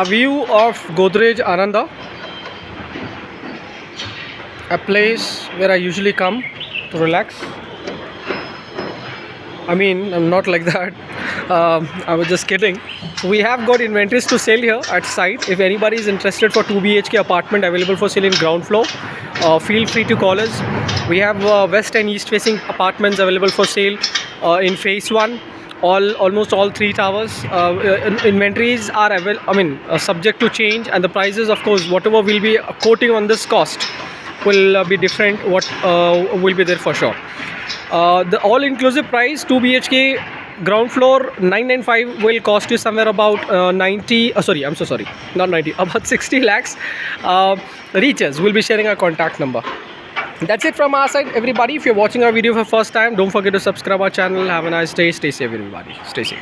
A view of Godrej Ananda, a place where I usually come to relax. I mean, I'm not like that. I was just kidding. We have got inventories to sell here at site. If anybody is interested for 2 BHK apartment available for sale in ground floor, feel free to call us. We have west and east facing apartments available for sale in phase 1. Almost all 3 towers. Inventories are subject to change, and the prices, of course, whatever will be quoting on this cost will be different. What will be there for sure. The all-inclusive price 2 BHK ground floor 995 will cost you somewhere about 90. Sorry, I'm so sorry, not 90. About 60 lakhs. Reaches. We'll be sharing our contact number. That's it from our side, everybody. If you're watching our video for the first time, don't forget to subscribe our channel. Have a nice day. Stay safe, everybody. Stay safe.